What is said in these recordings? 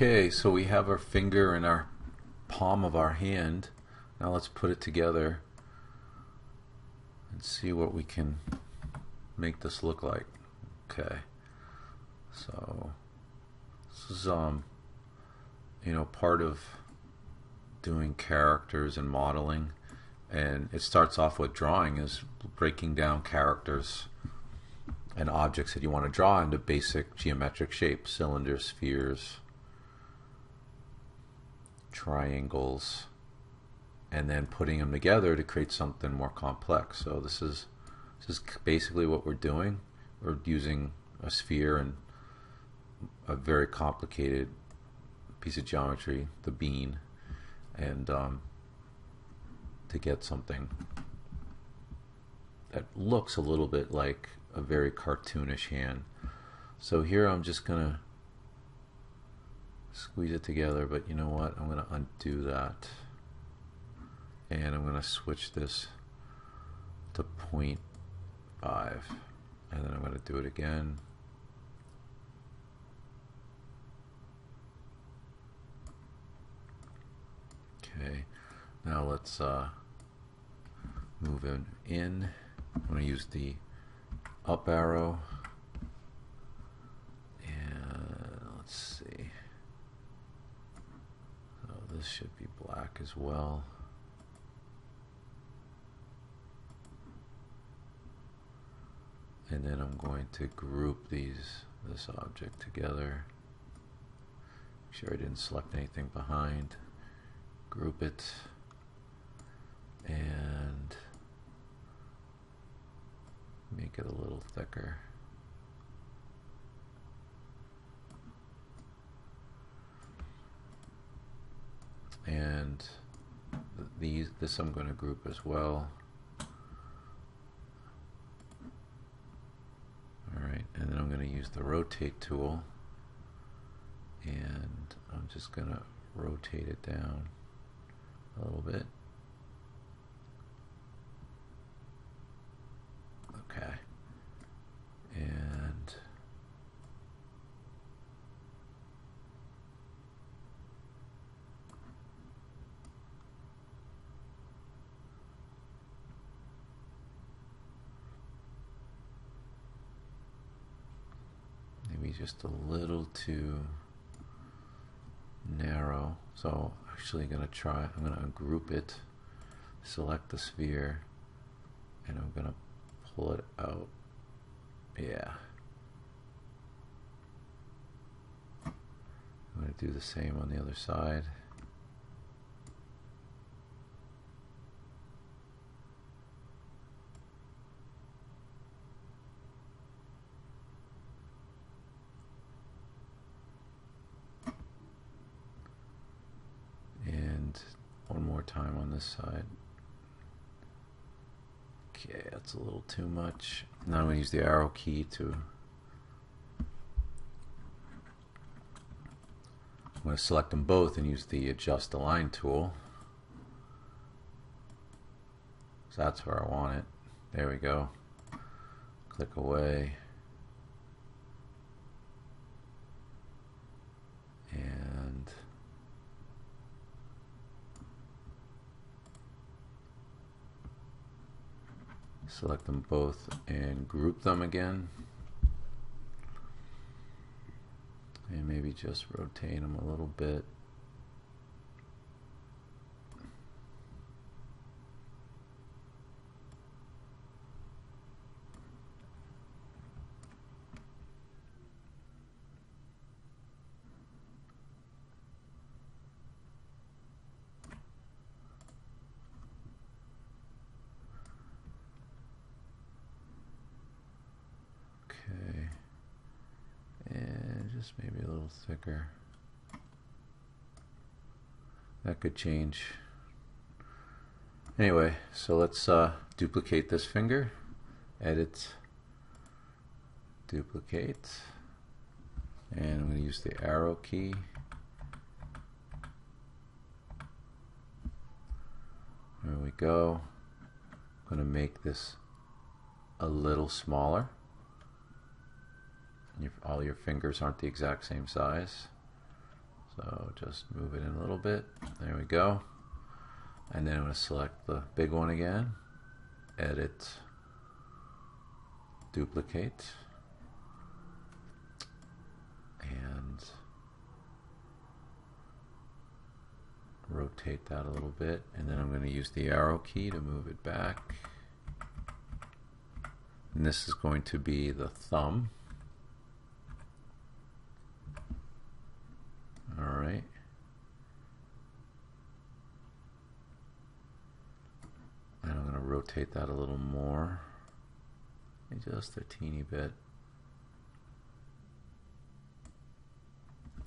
Okay, so we have our finger in our palm of our hand. Now let's put it together and see what we can make this look like. Okay, so this is part of doing characters and modeling, and it starts off with drawing, is breaking down characters and objects that you want to draw into basic geometric shapes: cylinders, spheres, triangles, and then putting them together to create something more complex. So this is basically what we're doing. We're using a sphere and a very complicated piece of geometry, the bean, and to get something that looks a little bit like a very cartoonish hand. So here I'm just gonna squeeze it together, but you know what, I'm gonna undo that, and I'm gonna switch this to 0.5, and then I'm gonna do it again. Okay, now let's move it in. I'm going to use the up arrow, and let's see. So this should be black as well. And then I'm going to group this object together. Make sure I didn't select anything behind. Group it, and make it a little thicker. And this I'm going to group as well. Alright, and then I'm going to use the rotate tool, and I'm just going to rotate it down a little bit. Okay, and maybe just a little too narrow. So actually I'm going to ungroup it, select the sphere, and I'm going to pull it out. Yeah. I'm going to do the same on the other side. And one more time on this side. Okay, that's a little too much. Now I'm going to use the arrow key to... I'm going to select them both and use the adjust align tool. So that's where I want it. There we go. Click away. And select them both and group them again, and maybe just rotate them a little bit. Okay, and just maybe a little thicker. That could change. Anyway, so let's duplicate this finger. Edit, duplicate, and I'm going to use the arrow key. There we go. I'm going to make this a little smaller. All your fingers aren't the exact same size. So So just move it in a little bit. There we go. And then I'm going to select the big one again. Edit, duplicate, and rotate that a little bit. And then I'm going to use the arrow key to move it back. And this is going to be the thumb. All right. And I'm going to rotate that a little more, just a teeny bit.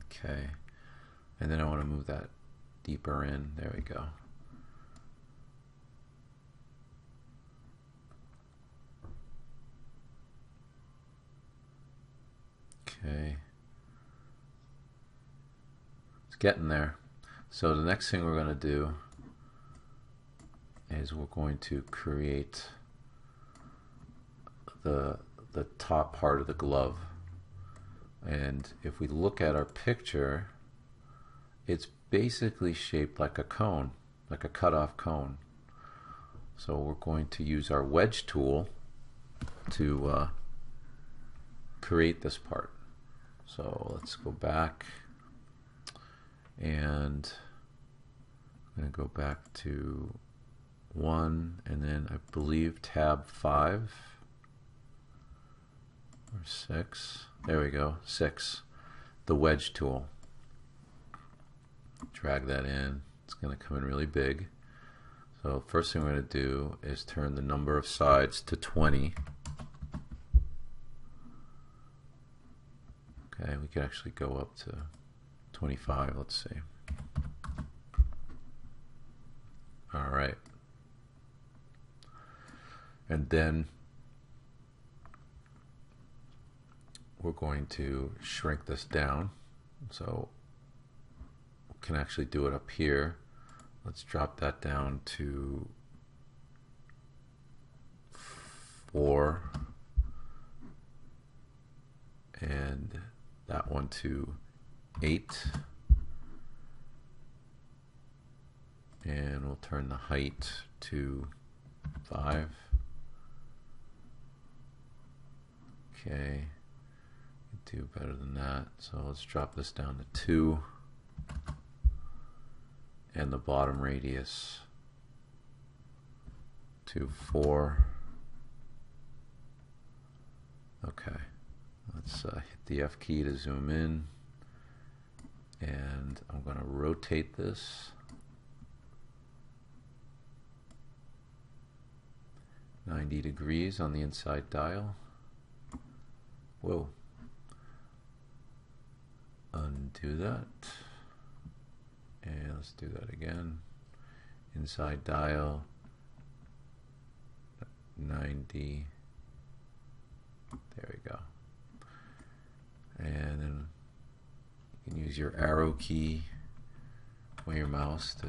Okay. And then I want to move that deeper in. There we go. Okay. It's getting there. So the next thing we're going to do is we're going to create the top part of the glove. And if we look at our picture, it's basically shaped like a cone, like a cut-off cone. So we're going to use our wedge tool to create this part. So let's go back, and I'm going to go back to 1, and then I believe tab 5 or 6. There we go, 6. The wedge tool. Drag that in. It's going to come in really big. So first thing we're going to do is turn the number of sides to 20. Okay, we could actually go up to 25. Let's see. All right. And then we're going to shrink this down. So we can actually do it up here. Let's drop that down to 4. And that one to 8. And we'll turn the height to 5. Okay, do better than that. So let's drop this down to 2. And the bottom radius to 4. Okay, let's hit the F key to zoom in. And I'm going to rotate this 90 degrees on the inside dial. Whoa. Undo that. And let's do that again. Inside dial 90. There we go. And then you can use your arrow key or your mouse to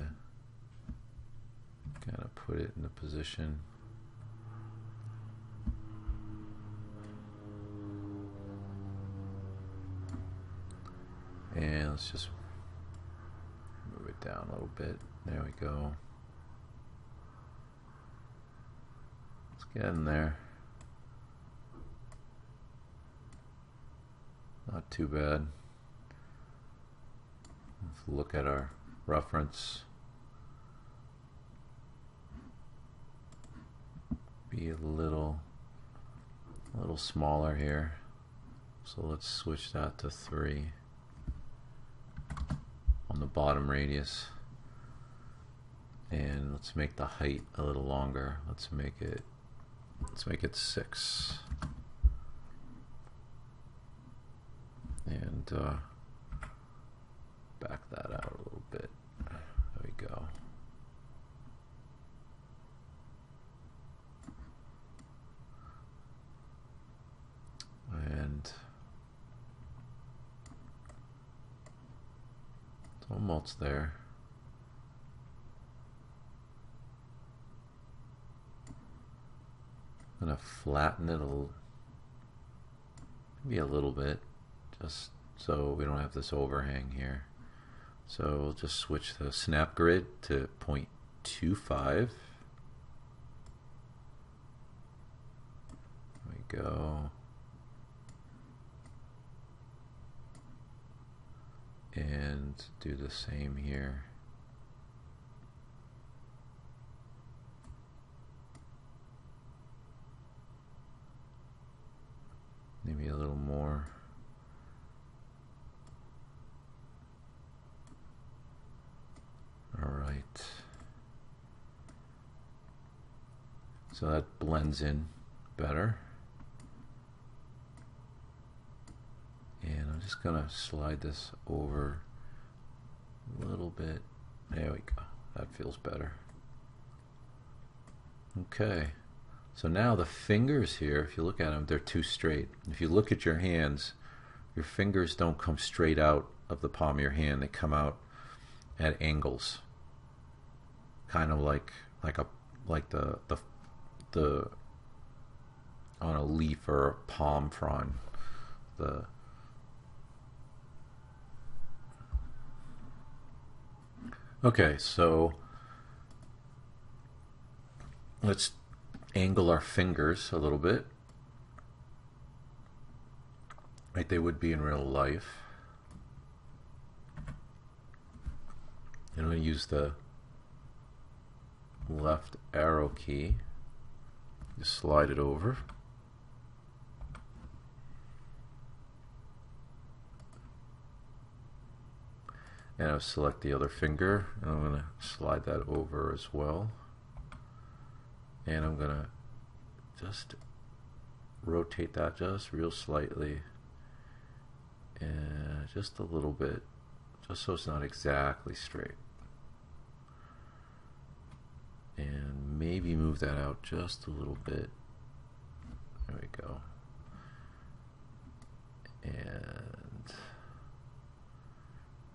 kind of put it in the position. And let's just move it down a little bit. There we go. Let's get in there. Not too bad. Let's look at our reference. Be a little smaller here. So let's switch that to 3 on the bottom radius. And let's make the height a little longer. Let's make it 6. And back that out a little bit. There we go. And it's almost there. I'm going to flatten it maybe a little bit, just so we don't have this overhang here. So we'll just switch the snap grid to 0.25. There we go. And do the same here. Maybe a little more. All right. So that blends in better. And I'm just gonna slide this over a little bit. There we go. That feels better. Okay. So now the fingers here, if you look at them, they're too straight. If you look at your hands, your fingers don't come straight out of the palm of your hand. They come out at angles, kind of like the on a leaf or a palm frond. Okay, so let's angle our fingers a little bit, like they would be in real life. And I'm going to use the left arrow key, just slide it over. And I'll select the other finger, and I'm going to slide that over as well. And I'm going to just rotate that just real slightly, and just a little bit, just so it's not exactly straight. And maybe move that out just a little bit. There we go. And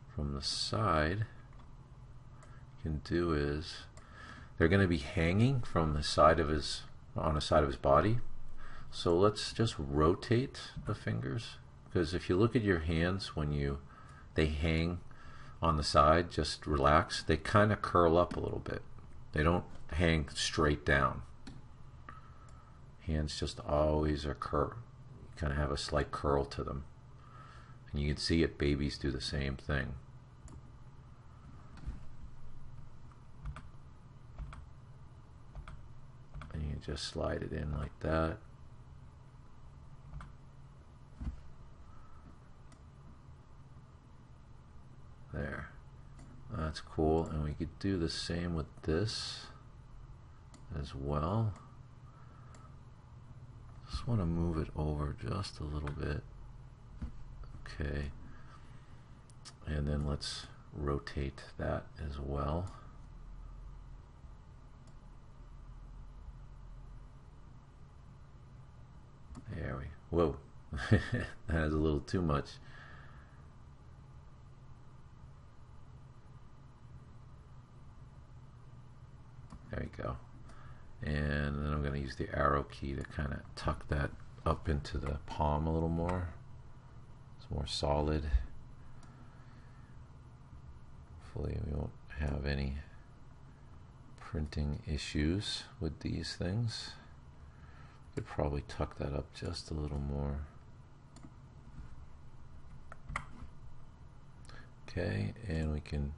from the side, what you can do is, they're going to be hanging from the side of his, on the side of his body. So let's just rotate the fingers, because if you look at your hands when they hang on the side, just relax, they kind of curl up a little bit. They don't hang straight down. Hands just always are kind of have a slight curl to them. And you can see it, babies do the same thing. And you just slide it in like that. There. That's cool. And we could do the same with this as well. Just want to move it over just a little bit. Okay. And then let's rotate that as well. There we go. Whoa. That is a little too much. There we go. And then I'm going to use the arrow key to kind of tuck that up into the palm a little more. It's more solid. Hopefully we won't have any printing issues with these things. Could probably tuck that up just a little more. Okay, and we can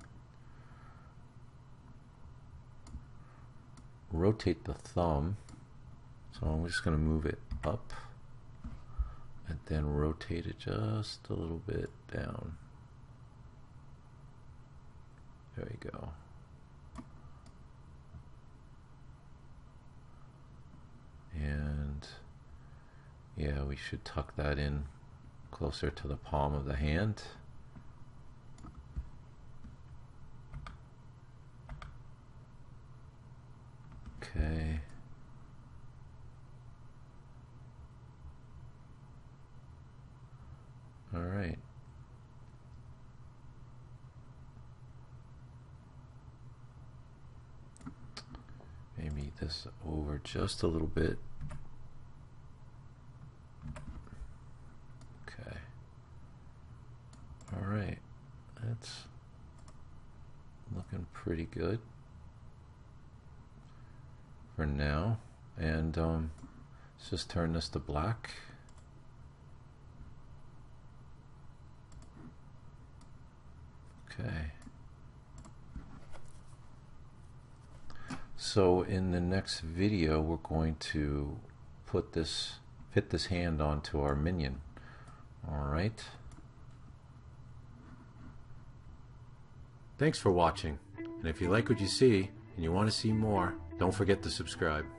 rotate the thumb. So I'm just going to move it up and then rotate it just a little bit down. There we go. And yeah, we should tuck that in closer to the palm of the hand. Okay. All right. Maybe this over just a little bit. Okay. All right. That's looking pretty good for now. And let's just turn this to black. Okay. So in the next video, we're going to fit this hand onto our minion. All right. Thanks for watching. And if you like what you see and you want to see more, don't forget to subscribe.